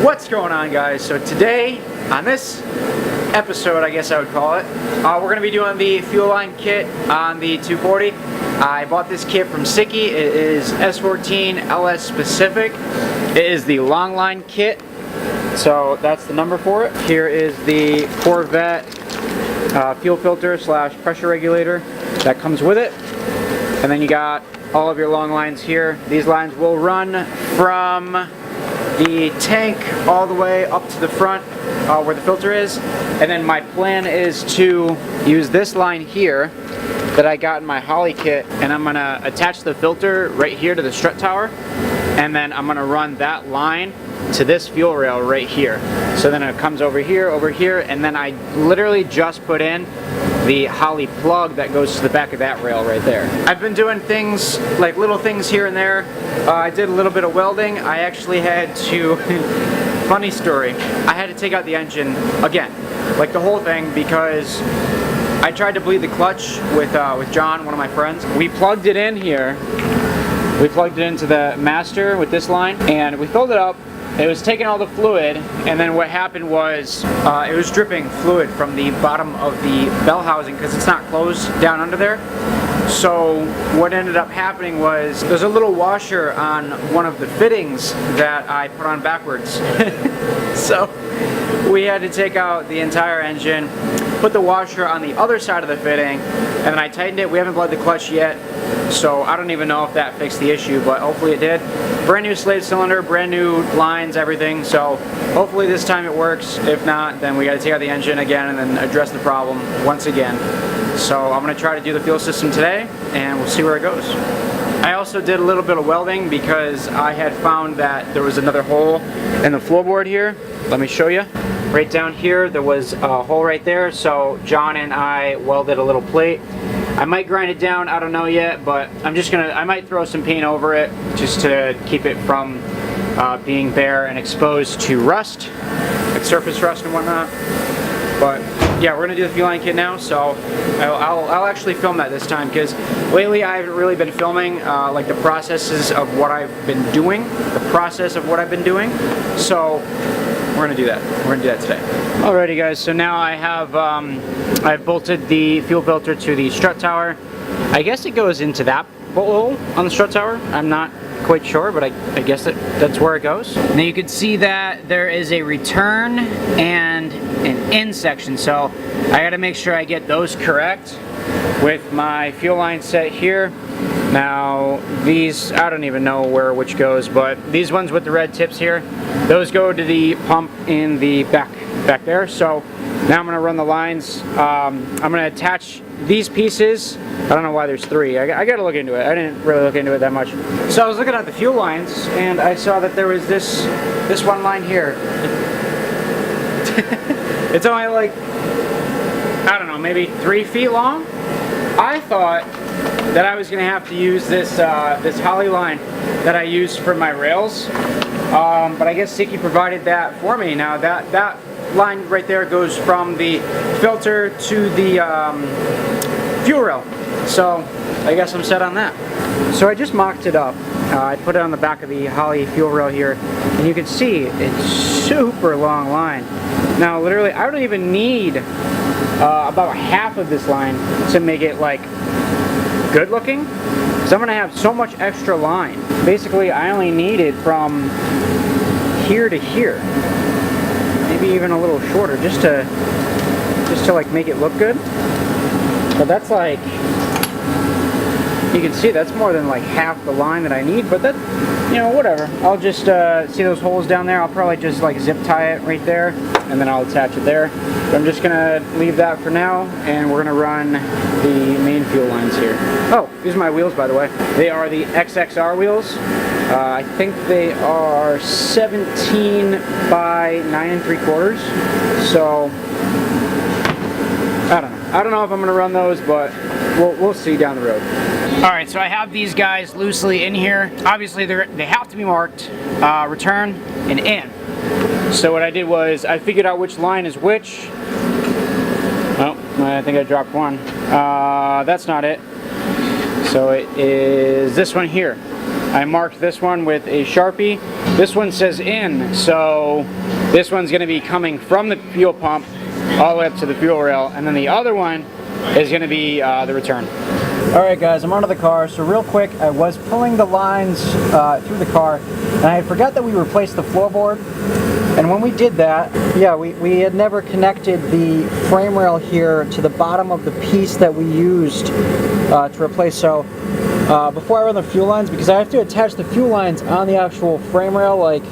What's going on, guys? So today, on this episode, I guess I would call it, we're going to be doing the fuel line kit on the 240. I bought this kit from SIKKY. It is S14 LS specific. It is the long line kit, so that's the number for it. Here is the Corvette fuel filter slash pressure regulator that comes with it. And then you got all of your long lines here. These lines will run from the tank all the way up to the front where the filter is. And then my plan is to use this line here that I got in my Holly kit, and I'm gonna attach the filter right here to the strut tower, and then I'm gonna run that line to this fuel rail right here. So then it comes over here, and then I literally just put in the Holly plug that goes to the back of that rail right there. I've been doing things, like little things here and there. I did a little bit of welding. I actually had to, funny story, I had to take out the engine again, like the whole thing, because I tried to bleed the clutch with John, one of my friends. We plugged it in here. We plugged it into the master with this line, and we filled it up. It was taking all the fluid, and then what happened was it was dripping fluid from the bottom of the bell housing because it's not closed down under there. So what ended up happening was there's a little washer on one of the fittings that I put on backwards. So we had to take out the entire engine, put the washer on the other side of the fitting, and then I tightened it. We haven't bled the clutch yet, so I don't even know if that fixed the issue, but hopefully it did. Brand new slave cylinder, brand new lines, everything, so hopefully this time it works. If not, then we got to take out the engine again and then address the problem once again. So I'm going to try to do the fuel system today, and we'll see where it goes. I also did a little bit of welding because I had found that there was another hole in the floorboard here. Let me show you. Right down here, there was a hole right there, so John and I welded a little plate. I might grind it down, I don't know yet, but I might throw some paint over it just to keep it from being bare and exposed to rust, like surface rust and whatnot. But yeah, we're gonna do the fuel line kit now, so I'll actually film that this time, because lately I haven't really been filming like the processes of what I've been doing, so we're gonna do that. We're gonna do that today. Alrighty, guys. So now I have I've bolted the fuel filter to the strut tower. I guess it goes into that bolt hole on the strut tower. I'm not quite sure, but I guess that's where it goes. Now you can see that there is a return and an in section, so I got to make sure I get those correct with my fuel line set here. Now these, I don't even know which goes, but these ones with the red tips here, those go to the pump in the back there. So now I'm going to run the lines. I'm going to attach these pieces. I don't know why there's three. I got to look into it. I didn't really look into it that much. So I was looking at the fuel lines, and I saw that there was this one line here. It's only like, I don't know, maybe 3 feet long. I thought that I was going to have to use this Holly line that I use for my rails, but I guess SIKKY provided that for me. Now that line right there goes from the filter to the fuel rail, so I guess I'm set on that. So I just mocked it up. I put it on the back of the Holly fuel rail here, and you can see it's super long line. Now literally I don't even need about half of this line to make it like good looking, because I'm going to have so much extra line. Basically I only need it from here to here, maybe even a little shorter, just to like make it look good. But that's like, you can see that's more than like half the line that I need, but that, you know, whatever. I'll just see those holes down there. I'll probably just like zip tie it right there, and then I'll attach it there. But I'm just gonna leave that for now, and we're gonna run the main fuel lines here. Oh, these are my wheels, by the way. They are the XXR wheels. I think they are 17 by 9 3/4. So I don't know if I'm gonna run those, but we'll see down the road. Alright, so I have these guys loosely in here. Obviously they have to be marked return and in. So what I did was I figured out which line is which. Oh, I think I dropped one. That's not it. So it is this one here. I marked this one with a Sharpie. This one says in, so this one's going to be coming from the fuel pump all the way up to the fuel rail, and then the other one is going to be the return. Alright guys, I'm under the car, so real quick, I was pulling the lines through the car, and I forgot that we replaced the floorboard. And when we did that, yeah, we had never connected the frame rail here to the bottom of the piece that we used to replace. So before I run the fuel lines, because I have to attach the fuel lines on the actual frame rail, like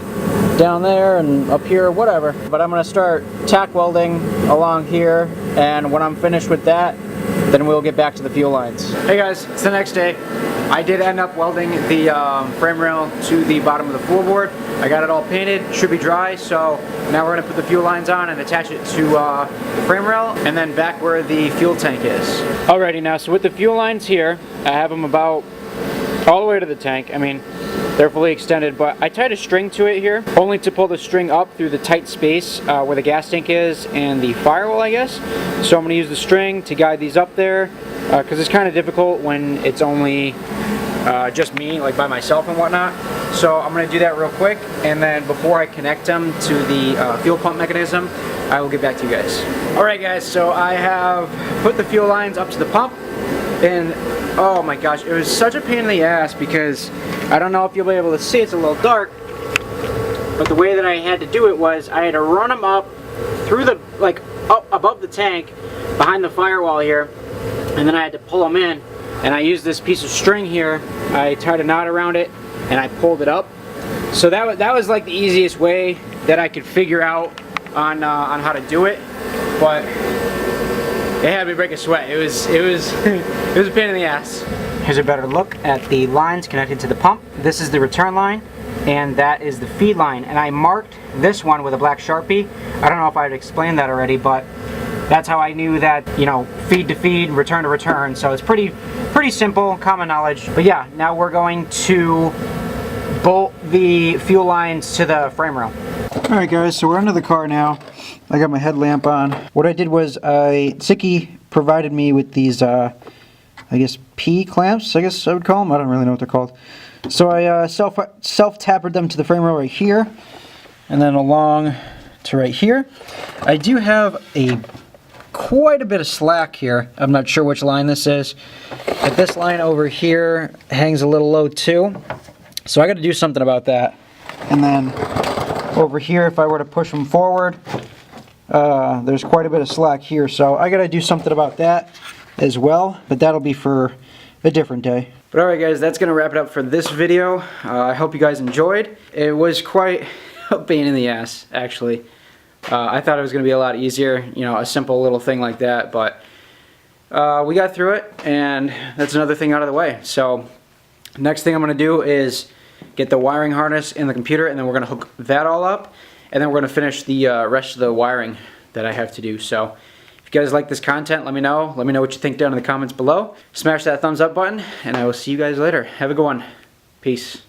down there and up here, whatever. But I'm going to start tack welding along here, and when I'm finished with that, then we'll get back to the fuel lines. Hey guys, it's the next day. I did end up welding the frame rail to the bottom of the floorboard. I got it all painted, should be dry, so now we're going to put the fuel lines on and attach it to the frame rail, and then back where the fuel tank is. Alrighty, now so with the fuel lines here, I have them about all the way to the tank. I mean, they're fully extended, but I tied a string to it here, only to pull the string up through the tight space where the gas tank is and the firewall, I guess. So I'm going to use the string to guide these up there, because it's kind of difficult when it's only just me, like by myself and whatnot. So I'm going to do that real quick, and then before I connect them to the fuel pump mechanism, I will get back to you guys. Alright guys, so I have put the fuel lines up to the pump, and oh my gosh, it was such a pain in the ass because I don't know if you'll be able to see, it's a little dark, but the way that I had to do it was I had to run them up through the, like up above the tank, behind the firewall here, and then I had to pull them in, and I used this piece of string here, I tied a knot around it, and I pulled it up. So that was like the easiest way that I could figure out on how to do it, but it had me break a sweat. It was it was a pain in the ass. Here's a better look at the lines connected to the pump. This is the return line, and that is the feed line. And I marked this one with a black Sharpie. I don't know if I'd explained that already, but that's how I knew that, you know, feed to feed, return to return. So it's pretty simple, common knowledge. But yeah, now we're going to bolt the fuel lines to the frame rail. Alright guys, so we're under the car now. I got my headlamp on. What I did was SIKKY provided me with these I guess P clamps, I guess I would call them. I don't really know what they're called. So I self-tapered them to the frame rail right here, and then along to right here. I do have quite a bit of slack here. I'm not sure which line this is, but this line over here hangs a little low too. So I got to do something about that. And then over here, if I were to push them forward, there's quite a bit of slack here. So I got to do something about that as well, but that'll be for a different day. But alright guys, that's going to wrap it up for this video. I hope you guys enjoyed. It was quite a pain in the ass, actually. I thought it was going to be a lot easier, you know, a simple little thing like that, but we got through it, and that's another thing out of the way. So next thing I'm going to do is get the wiring harness in the computer, and then we're going to hook that all up, and then we're going to finish the rest of the wiring that I have to do. So if you guys like this content, let me know. Let me know what you think down in the comments below. Smash that thumbs up button, and I will see you guys later. Have a good one. Peace.